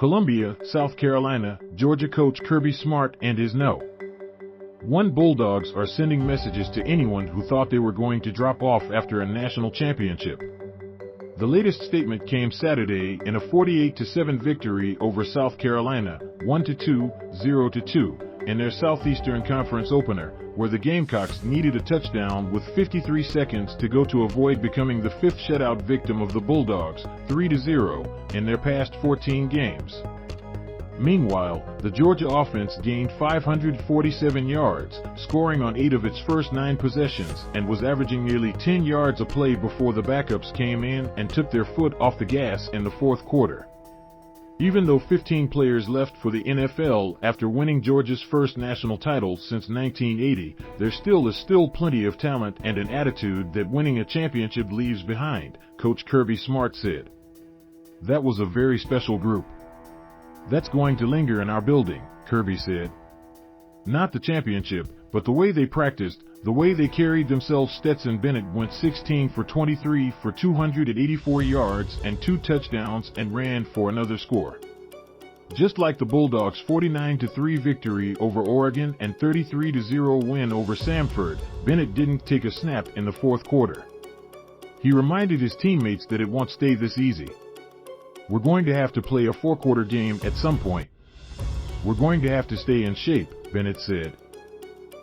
Columbia, South Carolina, Georgia coach Kirby Smart and his no. 1 Bulldogs are sending messages to anyone who thought they were going to drop off after a national championship. The latest statement came Saturday in a 48-7 victory over South Carolina, 1-2, 0-2, in their Southeastern Conference opener, where the Gamecocks needed a touchdown with 53 seconds to go to avoid becoming the 5th shutout victim of the Bulldogs, 3-0, in their past 14 games. Meanwhile, the Georgia offense gained 547 yards, scoring on 8 of its first 9 possessions, and was averaging nearly 10 yards a play before the backups came in and took their foot off the gas in the fourth quarter. Even though 15 players left for the NFL after winning Georgia's first national title since 1980, there still is plenty of talent and an attitude that winning a championship leaves behind, Coach Kirby Smart said. That was a very special group. That's going to linger in our building, Kirby said. Not the championship, but the way they practiced, the way they carried themselves. Stetson Bennett went 16 for 23 for 284 yards and 2 touchdowns and ran for another score. Just like the Bulldogs' 49-3 victory over Oregon and 33-0 win over Samford, Bennett didn't take a snap in the fourth quarter. He reminded his teammates that it won't stay this easy. We're going to have to play a 4-quarter game at some point. We're going to have to stay in shape, Bennett said.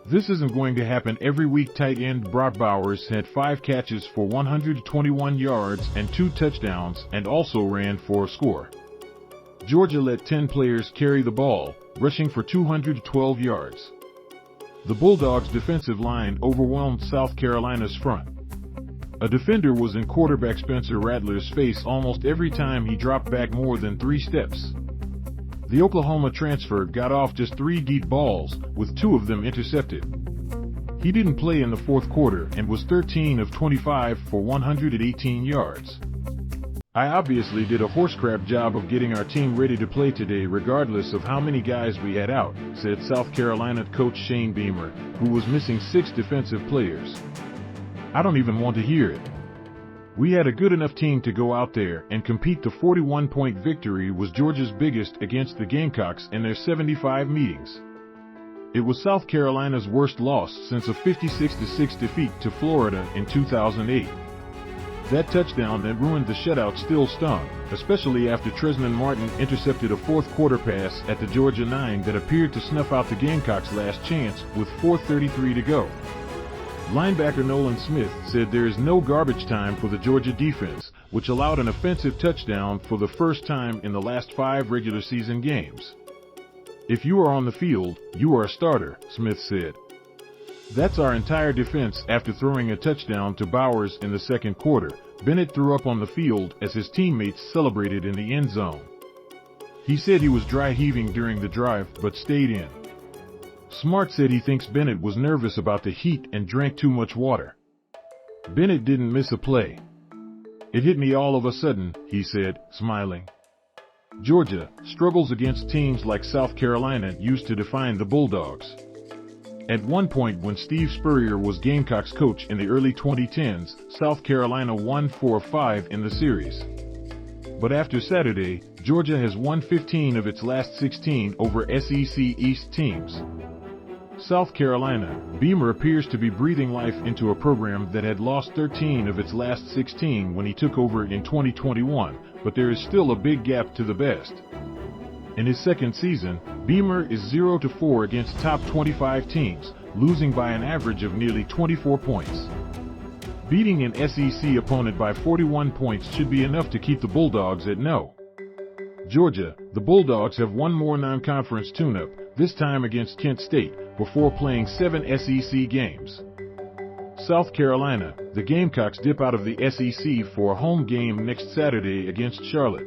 This isn't going to happen every week. Tight end Brock Bowers had 5 catches for 121 yards and 2 touchdowns and also ran for a score. Georgia let 10 players carry the ball, rushing for 212 yards. The Bulldogs' defensive line overwhelmed South Carolina's front. A defender was in quarterback Spencer Rattler's face almost every time he dropped back more than 3 steps. The Oklahoma transfer got off just 3 deep balls, with 2 of them intercepted. He didn't play in the fourth quarter and was 13 of 25 for 118 yards. I obviously did a horsecrap job of getting our team ready to play today regardless of how many guys we had out, said South Carolina coach Shane Beamer, who was missing 6 defensive players. I don't even want to hear it. We had a good enough team to go out there and compete. The 41-point victory was Georgia's biggest against the Gamecocks in their 75 meetings. It was South Carolina's worst loss since a 56-6 defeat to Florida in 2008. That touchdown that ruined the shutout still stung, especially after Trezman Martin intercepted a fourth-quarter pass at the Georgia 9 that appeared to snuff out the Gamecocks' last chance with 4:33 to go. Linebacker Nolan Smith said there is no garbage time for the Georgia defense, which allowed an offensive touchdown for the first time in the last 5 regular season games. If you are on the field, you are a starter, Smith said. That's our entire defense. After throwing a touchdown to Bowers in the second quarter, Bennett threw up on the field as his teammates celebrated in the end zone. He said he was dry heaving during the drive but stayed in. Smart said he thinks Bennett was nervous about the heat and drank too much water. Bennett didn't miss a play. It hit me all of a sudden, he said, smiling. Georgia struggles against teams like South Carolina used to define the Bulldogs. At one point when Steve Spurrier was Gamecocks coach in the early 2010s, South Carolina won 4-5 in the series. But after Saturday, Georgia has won 15 of its last 16 over SEC East teams. South Carolina, Beamer appears to be breathing life into a program that had lost 13 of its last 16 when he took over in 2021, but there is still a big gap to the best. In his second season, Beamer is 0-4 against top 25 teams, losing by an average of nearly 24 points. Beating an SEC opponent by 41 points should be enough to keep the Bulldogs at no. Georgia, the Bulldogs have one more non-conference tune-up, this time against Kent State, before playing 7 SEC games. South Carolina, the Gamecocks dip out of the SEC for a home game next Saturday against Charlotte.